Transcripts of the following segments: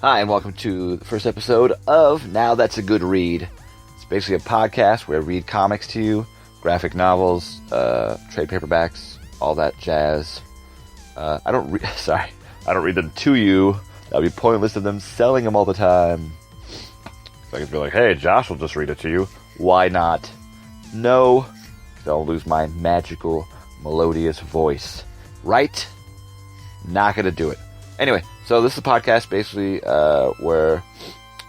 Hi, and welcome to the first episode of Now That's a Good Read. It's basically a podcast where I read comics to you, graphic novels, trade paperbacks, all that jazz. I don't read them to you. That would be pointless of them selling them all the time. So I could be like, hey, Josh will just read it to you. Why not? No, I'll lose my magical, melodious voice. Right? Not gonna do it. Anyway, so this is a podcast basically where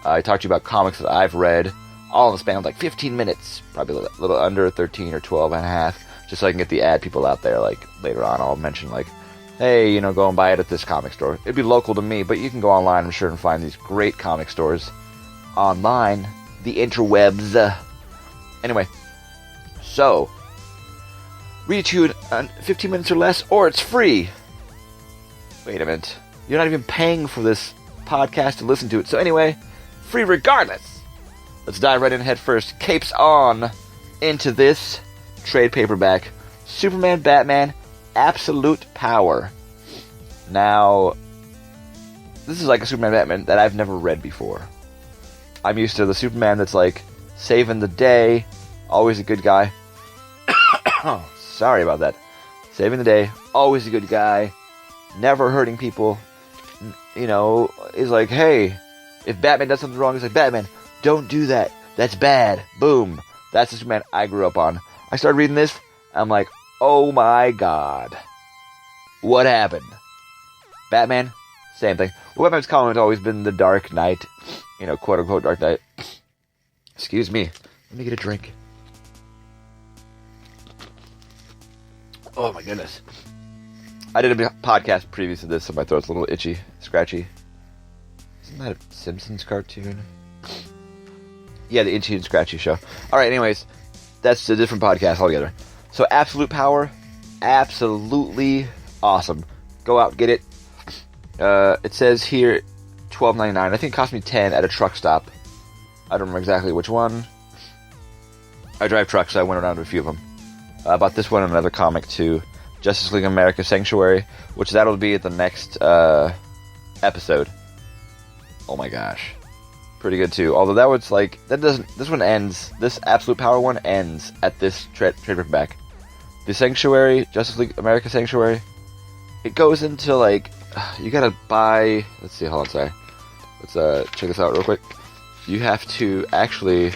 I talk to you about comics that I've read, all in the span of like 15 minutes, probably a little under 13 or 12 and a half, just so I can get the ad people out there. Like later on, I'll mention like, hey, go and buy it at this comic store. It'd be local to me, but you can go online, I'm sure, and find these great comic stores online, the interwebs. Anyway, so read it to you in 15 minutes or less, or it's free. Wait a minute. You're not even paying for this podcast to listen to it. So anyway, free regardless. Let's dive right in head first. Capes on into this trade paperback. Superman, Batman, Absolute Power. Now, this is like a Superman, Batman that I've never read before. I'm used to the Superman that's like saving the day, always a good guy. Oh, sorry about that. Saving the day, always a good guy, never hurting people. Is like, hey, if Batman does something wrong, it's like, Batman, don't do that. That's bad. Boom. That's the Superman I grew up on. I started reading this, I'm like, oh my god. What happened? Batman, same thing. Well, Batman's comic has always been the Dark Knight, quote unquote Dark Knight. Excuse me. Let me get a drink. Oh my goodness. I did a podcast previous to this, so my throat's a little itchy, scratchy. Isn't that a Simpsons cartoon? Yeah, the Itchy and Scratchy show. Alright, anyways, that's a different podcast altogether. So, Absolute Power, absolutely awesome. Go out, get it. It says here, $12.99. I think it cost me $10 at a truck stop. I don't remember exactly which one. I drive trucks, so I went around to a few of them. I bought this one and another comic too. Justice League America Sanctuary, which that'll be at the next episode. Oh my gosh. Pretty good too. Although that was like, this one ends, this Absolute Power one ends at this trade paperback. The Sanctuary, Justice League America Sanctuary, it goes into like, you gotta buy, let's see, hold on, sorry. Let's check this out real quick. You have to actually,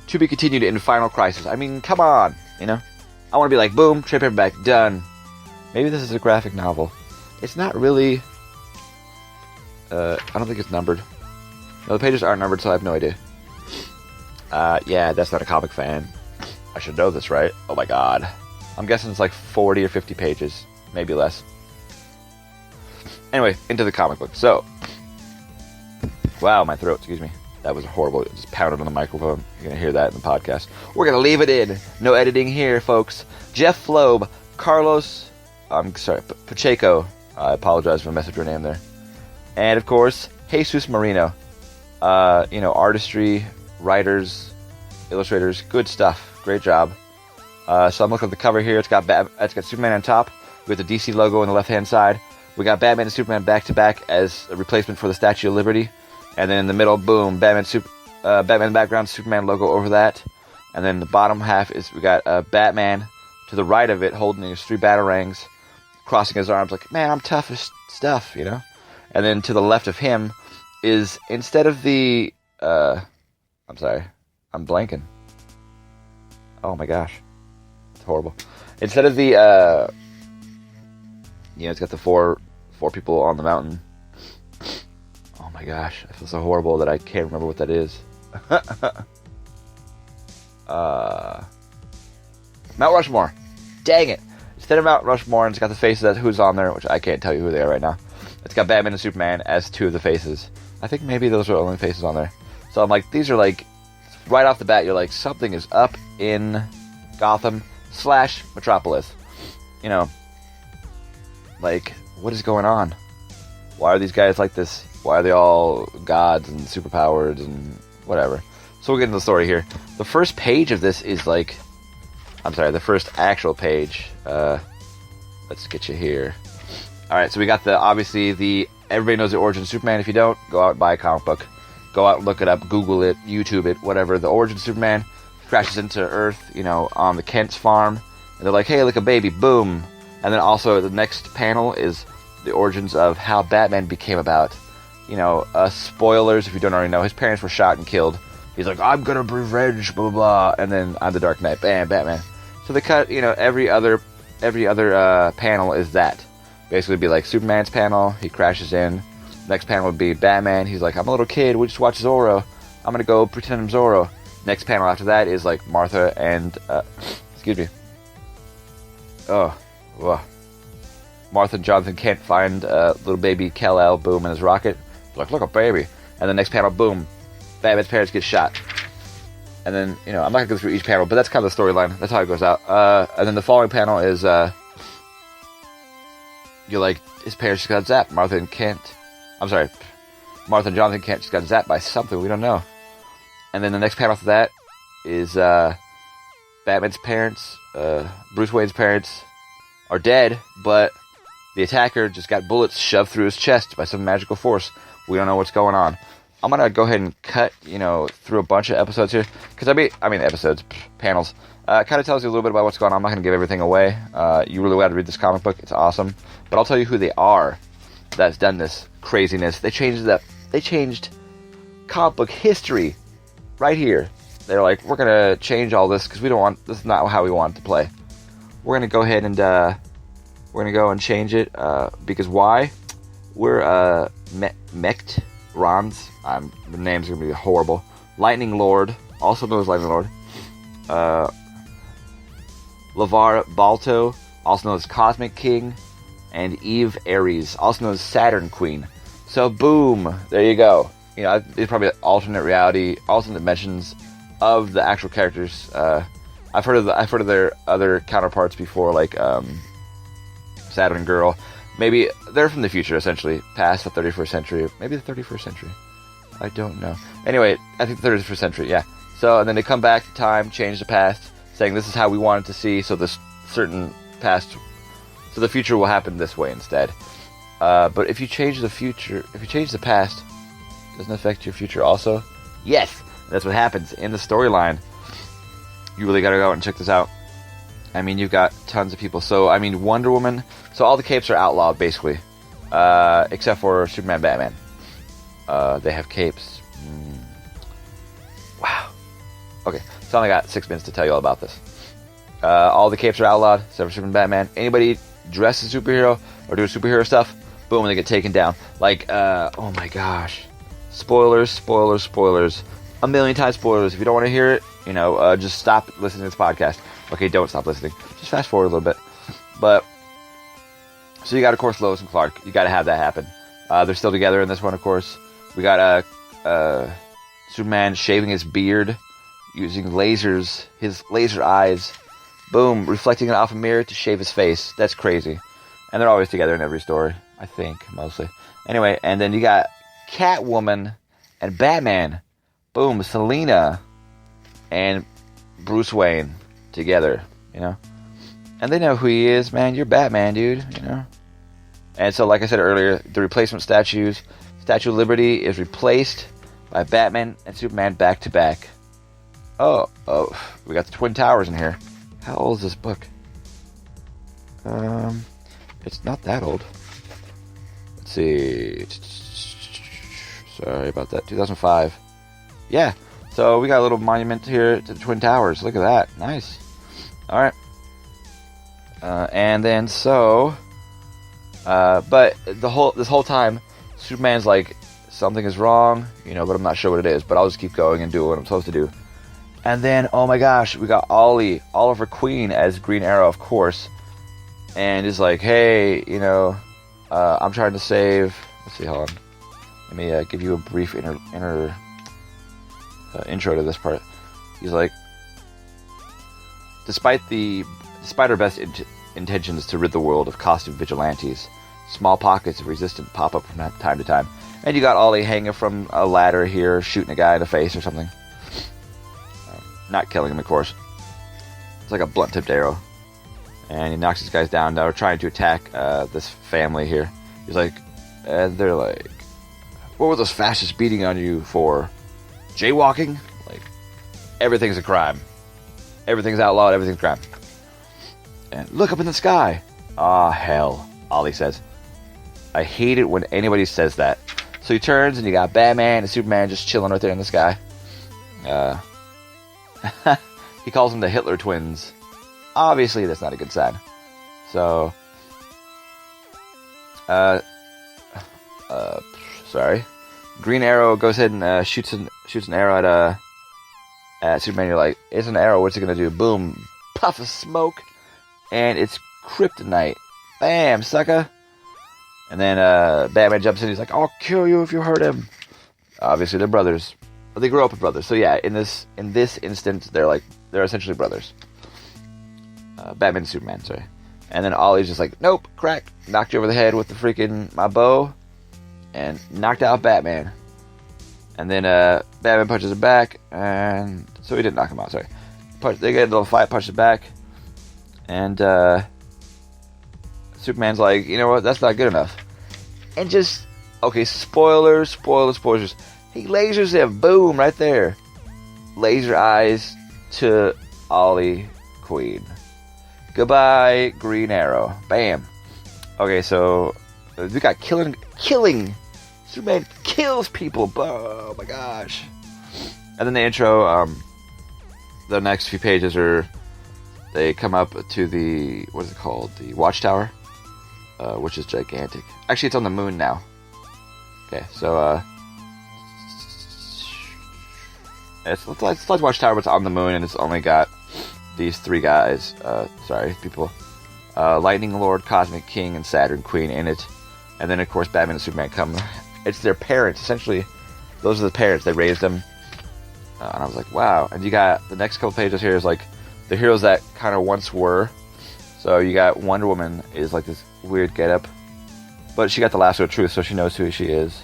to be continued in Final Crisis. I mean, come on, I want to be like, boom, trade paperback, done. Maybe this is a graphic novel. It's not really... I don't think it's numbered. No, the pages aren't numbered, so I have no idea. Yeah, that's not a comic fan. I should know this, right? Oh my god. I'm guessing it's like 40 or 50 pages. Maybe less. Anyway, into the comic book. So... Wow, my throat, excuse me. That was horrible. It just pounded on the microphone. You're going to hear that in the podcast. We're going to leave it in. No editing here, folks. Jeff Floeb, Carlos, Pacheco. I apologize for messing up your name there. And, of course, Jesus Marino. Artistry, writers, illustrators, good stuff. Great job. So I'm looking at the cover here. It's got Superman on top with the DC logo on the left-hand side. We got Batman and Superman back-to-back as a replacement for the Statue of Liberty. And then in the middle, boom, Batman background, Superman logo over that. And then the bottom half is, we got Batman to the right of it, holding his 3 batarangs, crossing his arms like, man, I'm tough as stuff, And then to the left of him is, instead of the, I'm sorry, I'm blanking. Oh my gosh. It's horrible. Instead of the, it's got the four people on the mountain. Oh my gosh, I feel so horrible that I can't remember what that is. Mount Rushmore. Dang it. Instead of Mount Rushmore, it's got the faces of who's on there, which I can't tell you who they are right now. It's got Batman and Superman as 2 of the faces. I think maybe those are the only faces on there. So I'm like, these are like, right off the bat, you're like, something is up in Gotham / Metropolis. Like, what is going on? Why are these guys like this? Why are they all gods and superpowered and whatever? So we'll get into the story here. The first page of this is like... the first actual page. Let's get you here. Alright, so we got obviously the everybody knows the origin of Superman. If you don't, go out and buy a comic book. Go out and look it up, Google it, YouTube it, whatever. The origin of Superman crashes into Earth, on the Kent's farm. And they're like, hey, look, a baby, boom. And then also the next panel is the origins of how Batman became about. Spoilers if you don't already know. His parents were shot and killed. He's like, I'm gonna revenge, blah, blah, blah. And then I'm the Dark Knight, bam, Batman. So they cut, every other panel is that. Basically it'd be like Superman's panel, he crashes in. Next panel would be Batman, he's like, I'm a little kid, we just watch Zorro. I'm gonna go pretend I'm Zorro. Next panel after that is like Martha and, Martha and Jonathan Kent find little baby Kal-El, boom, in his rocket. He's like, look, a baby. And the next panel, boom, Batman's parents get shot. And then, I'm not gonna go through each panel, but that's kind of the storyline. That's how it goes out. And then the following panel is, his parents just got zapped. Martha and Jonathan Kent just got zapped by something, we don't know. And then the next panel after that is, Batman's parents, Bruce Wayne's parents, are dead, but the attacker just got bullets shoved through his chest by some magical force. We don't know what's going on. I'm gonna go ahead and cut, through a bunch of episodes here, because panels. Kind of tells you a little bit about what's going on. I'm not gonna give everything away. You really got to read this comic book. It's awesome. But I'll tell you who they are that's done this craziness. They changed comic book history right here. They're like, we're gonna change all this because this is not how we want it to play. We're gonna go ahead and we're gonna go and change it because why? We're Mecht Rons. The names are gonna be horrible. Lightning Lord, also known as Lightning Lord. LeVar Balto, also known as Cosmic King, and Eve Aries, also known as Saturn Queen. So boom, there you go. It's probably alternate reality, alternate dimensions of the actual characters. I've heard of their other counterparts before, like Saturn Girl. Maybe they're from the future, essentially, past the 31st century, maybe the 31st century. I don't know. Anyway, I think the 31st century, yeah. So, and then they come back to time, change the past, saying this is how we want it to see, so this certain past, so the future will happen this way instead. But if you change the future, if you change the past, doesn't it affect your future also? Yes! That's what happens in the storyline. You really gotta go out and check this out. You've got tons of people. So, Wonder Woman, so all the capes are outlawed, basically. Except for Superman, Batman. They have capes. Wow. Okay, so I only got 6 minutes to tell you all about this. All the capes are outlawed, except for Superman, Batman. Anybody dress as a superhero or do superhero stuff, boom, they get taken down. Oh my gosh. Spoilers. A million times spoilers. If you don't want to hear it, just stop listening to this podcast. Okay, don't stop listening. Just fast forward a little bit. But, so you got, of course, Lois and Clark. You got to have that happen. They're still together in this one, of course. We got Superman shaving his beard, using lasers, his laser eyes. Boom, reflecting it off a mirror to shave his face. That's crazy. And they're always together in every story, I think, mostly. Anyway, and then you got Catwoman and Batman. Boom, Selina and Bruce Wayne together, And they know who he is, man. You're Batman, dude, And so, like I said earlier, the replacement statues, Statue of Liberty is replaced by Batman and Superman back to back. Oh, we got the Twin Towers in here. How old is this book? It's not that old. Let's see. Sorry about that. 2005. Yeah. So we got a little monument here to the Twin Towers. Look at that. Nice. All right. And then but this whole time, Superman's like, something is wrong, but I'm not sure what it is. But I'll just keep going and do what I'm supposed to do. And then, oh my gosh, we got Oliver Queen as Green Arrow, of course. And he's like, hey, I'm trying to save. Let's see, hold on. Let me give you a brief intro to this part. He's like, despite our best intentions to rid the world of costume vigilantes, small pockets of resistance pop up from time to time. And you got Ollie hanging from a ladder here, shooting a guy in the face or something. Not killing him, of course. It's like a blunt-tipped arrow. And he knocks these guys down. They're trying to attack this family here. He's like, And they're like, what were those fascists beating on you for? Jaywalking? Like, everything's a crime. Everything's outlawed, everything's crime. And look up in the sky. Ah, hell, Ollie says. I hate it when anybody says that. So he turns and you got Batman and Superman just chilling right there in the sky. He calls them the Hitler twins. Obviously, that's not a good sign. So, sorry. Green Arrow goes ahead and shoots an arrow at Superman. You're like, it's an arrow. What's it gonna do? Boom, puff of smoke, and it's kryptonite. Bam, sucker. And then Batman jumps in. He's like, I'll kill you if you hurt him. Obviously, they're brothers. But they grew up with brothers. So yeah, in this instance, they're essentially brothers. Batman and Superman, sorry. And then Ollie's just like, nope, crack. Knocked you over the head with my bow. And knocked out Batman. And then Batman punches him back. And so he didn't knock him out, sorry. They get a little fight, punches back. And Superman's like, you know what, that's not good enough. And just, okay, spoilers. He lasers him, boom, right there. Laser eyes to Ollie Queen. Goodbye, Green Arrow. Bam. Okay, so we got killing. Superman kills people. Oh my gosh. And then the intro, the next few pages they come up to the, what is it called? The Watchtower, which is gigantic. Actually, it's on the moon now. Okay, so, it's like Watchtower, but it's on the moon, and it's only got these three guys, people, Lightning Lord, Cosmic King, and Saturn Queen in it. And then, of course, Batman and Superman come. It's their parents, essentially. Those are the parents. They raised them. And I was like, wow. And you got the next couple pages here is like the heroes that kind of once were. So you got Wonder Woman is like this weird getup. But she got the lasso of truth, so she knows who she is.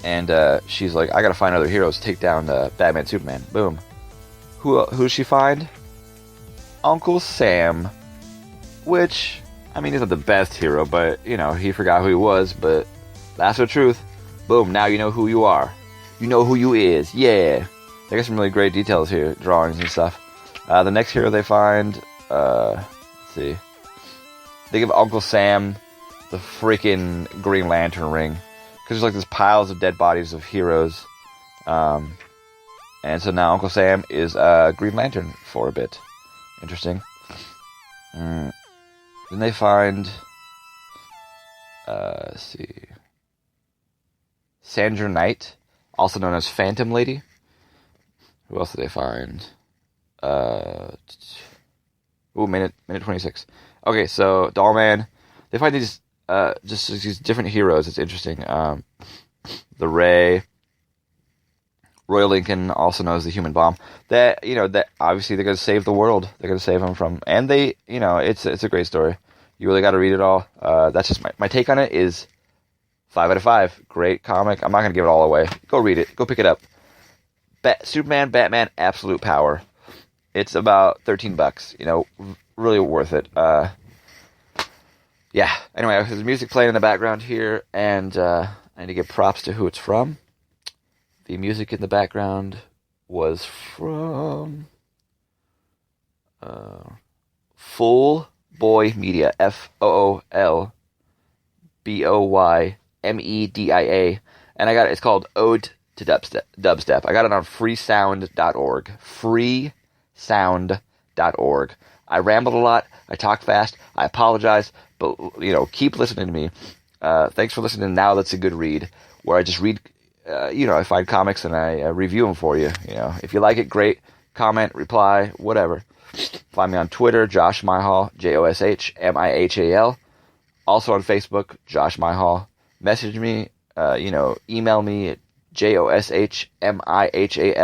And she's like, I gotta find other heroes to take down Batman and Superman. Boom. Who does she find? Uncle Sam. Which, I mean, he's not the best hero, but, you know, he forgot who he was. But lasso of truth. Boom, now you know who you are. You know who you is. Yeah. They got some really great details here. Drawings and stuff. The next hero they find, let's see. They give Uncle Sam the freaking Green Lantern ring. Because there's like these piles of dead bodies of heroes. And so now Uncle Sam is Green Lantern for a bit. Interesting. Then they find, let's see. Sandra Knight, also known as Phantom Lady. Who else did they find? Minute 26. Okay, so Dollman. They find these just these different heroes. It's interesting. The Ray, Roy Lincoln, also known as the Human Bomb. That obviously they're gonna save the world. They're gonna save them from, and they, it's a great story. You really got to read it all. That's just my take on it. Is 5 out of 5. Great comic. I'm not gonna give it all away. Go read it. Go pick it up. Superman, Batman, Absolute Power. It's about $13. Really worth it. Yeah. Anyway, there's music playing in the background here, and I need to give props to who it's from. The music in the background was from Full Boy Media. FOOLBOYMEDIA. And it's called Ode to Dubstep. I got it on freesound.org. Freesound.org. I rambled a lot. I talk fast. I apologize. But, keep listening to me. Thanks for listening to Now That's a Good Read, where I just read, I find comics and I review them for you. If you like it, great. Comment, reply, whatever. Find me on Twitter, Josh Myhall, JOSHMIHAL. Also on Facebook, Josh Myhall. Message me, email me at JOSHMIHAL